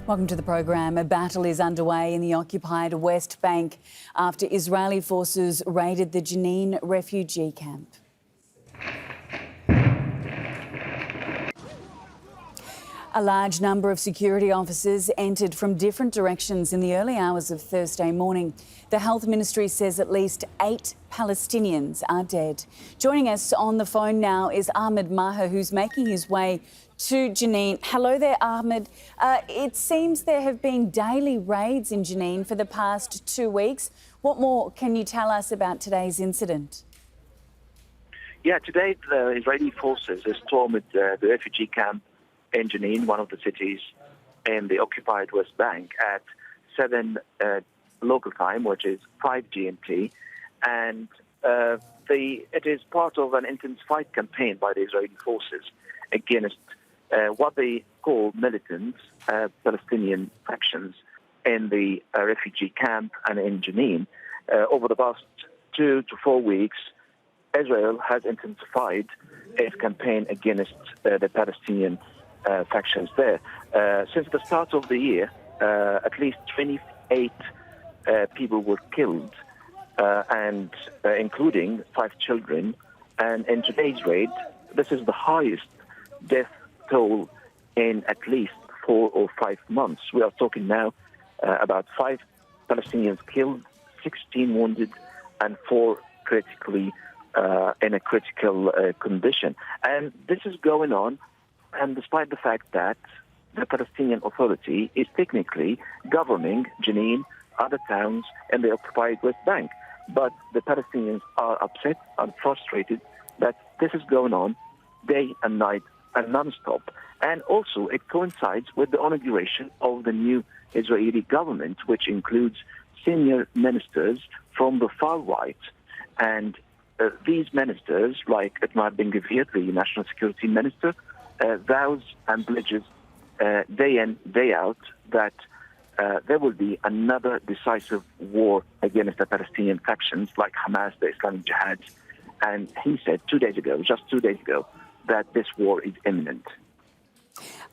Welcome to the program. A battle is underway in the occupied West Bank after Israeli forces raided the Jenin refugee camp. A large number of security officers entered from different directions in the early hours of Thursday morning. The Health Ministry says at least 8 Palestinians are dead. Joining us on the phone now is Ahmed Maher, who's making his way to Jenin. Hello there, Ahmed. It seems there have been daily raids in Jenin for the past 2 weeks. What more can you tell us about today's incident? Yeah, today the Israeli forces stormed the refugee camp in Jenin, one of the cities in the occupied West Bank, at 7 local time, which is 5 GMT. And it is part of an intensified campaign by the Israeli forces against what they call militant Palestinian factions in the refugee camp and in Jenin. Over the past 2 to 4 weeks, Israel has intensified its campaign against the Palestinian factions there. Since the start of the year, at least 28 people were killed, and including 5 children. And in today's raid, this is the highest death toll in at least 4 or 5 months. We are talking now about 5 Palestinians killed, 16 wounded, and 4 critically in a critical condition. And this is going on, and despite the fact that the Palestinian Authority is technically governing Jenin, other towns in the occupied West Bank. But the Palestinians are upset and frustrated that this is going on day and night and non-stop. And also it coincides with the inauguration of the new Israeli government, which includes senior ministers from the far right. And these ministers, like Ahmed Maher, the national security minister, vows and pledges day in, day out that there will be another decisive war against the Palestinian factions like Hamas, the Islamic Jihad. And he said just 2 days ago, that this war is imminent.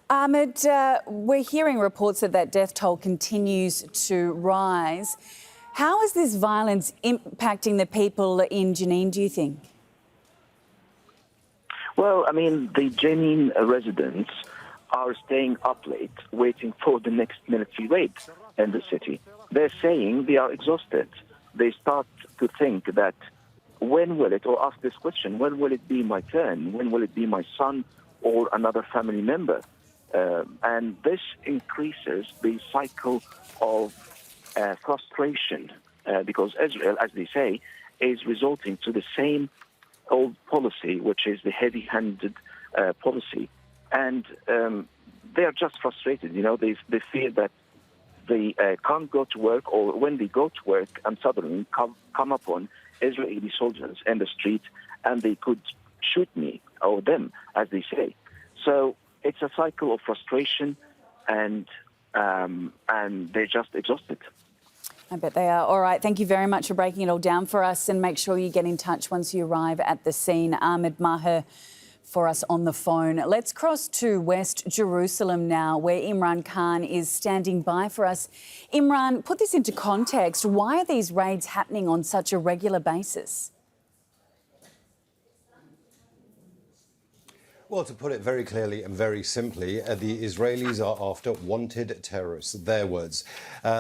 Ahmed, we're hearing reports that death toll continues to rise. How is this violence impacting the people in Jenin, do you think? Well, I mean, the Jenin residents are staying up late, waiting for the next military raid in the city. They're saying they are exhausted. They start to think that when will it, or ask this question, when will it be my turn? When will it be my son or another family member? And this increases the cycle of frustration because Israel, as they say, is resulting to the same old policy, which is the heavy-handed policy. And they are just frustrated. You know, they fear that they can't go to work, or when they go to work and suddenly come upon Israeli soldiers in the street and they could shoot me or them, as they say. So it's a cycle of frustration, and they're just exhausted. I bet they are. All right, thank you very much for breaking it all down for us, and make sure you get in touch once you arrive at the scene. Ahmed Maher for us on the phone. Let's cross to West Jerusalem now, where Imran Khan is standing by for us. Imran, put this into context. Why are these raids happening on such a regular basis? Well, to put it very clearly and very simply, the Israelis are after wanted terrorists, their words.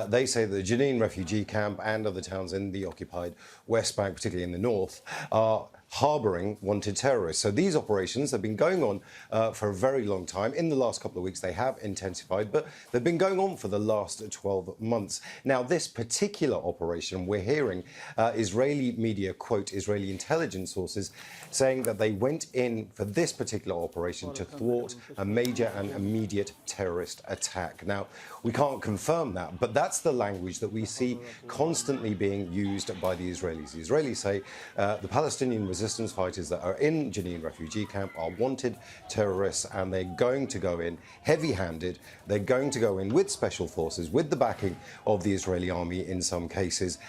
They say that the Jenin refugee camp and other towns in the occupied West Bank, particularly in the north, are harbouring wanted terrorists. So these operations have been going on for a very long time. In the last couple of weeks, they have intensified, but they've been going on for the last 12 months. Now, this particular operation, we're hearing Israeli media quote Israeli intelligence sources saying that they went in for this particular operation to thwart a major and immediate terrorist attack. Now, we can't confirm that, but that's the language that we see constantly being used by the Israelis. The Israelis say the Palestinian resistance fighters that are in Jenin refugee camp are wanted terrorists, and they're going to go in heavy-handed. They're going to go in with special forces, with the backing of the Israeli army in some cases,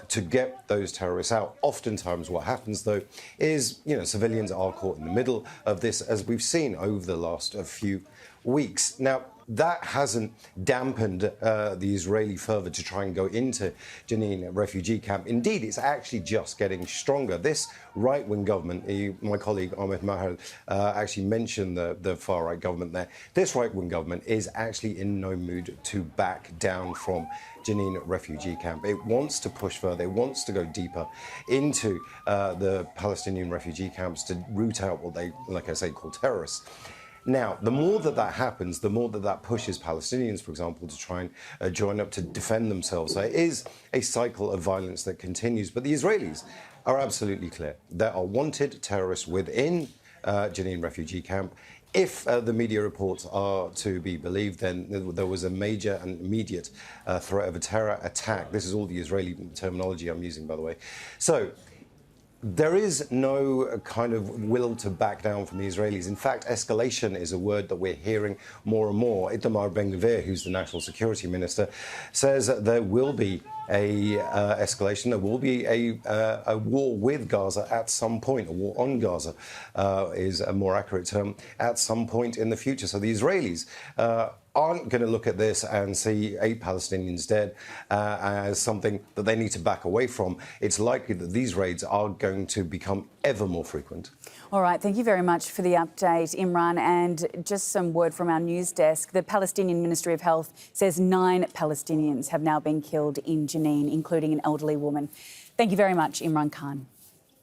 to get those terrorists out. Oftentimes what happens, though, is, civilians are caught in the middle of this, as we've seen over the last few weeks. Now, that hasn't dampened the Israeli fervour to try and go into Jenin refugee camp. Indeed, it's actually just getting stronger. This right-wing government, my colleague Ahmed Maher actually mentioned the far-right government there. This right-wing government is actually in no mood to back down from Jenin refugee camp. It wants to push further. It wants to go deeper into the Palestinian refugee camps to root out what they, like I say, call terrorists. Now, the more that happens, the more that pushes Palestinians, for example, to try and join up to defend themselves. So it is a cycle of violence that continues. But the Israelis are absolutely clear. There are wanted terrorists within Jenin refugee camp. If the media reports are to be believed, then there was a major and immediate threat of a terror attack. This is all the Israeli terminology I'm using, by the way. So there is no kind of will to back down from the Israelis. In fact, escalation is a word that we're hearing more and more. Itamar Ben-Gvir, who's the National Security Minister, says that there will be a escalation. There will be a war with Gaza at some point. A war on Gaza is a more accurate term, at some point in the future. So the Israelis aren't going to look at this and see 8 Palestinians dead as something that they need to back away from. It's likely that these raids are going to become ever more frequent. All right, thank you very much for the update, Imran. And just some word from our news desk. The Palestinian Ministry of Health says 9 Palestinians have now been killed in Jenin, including an elderly woman. Thank you very much, Imran Khan.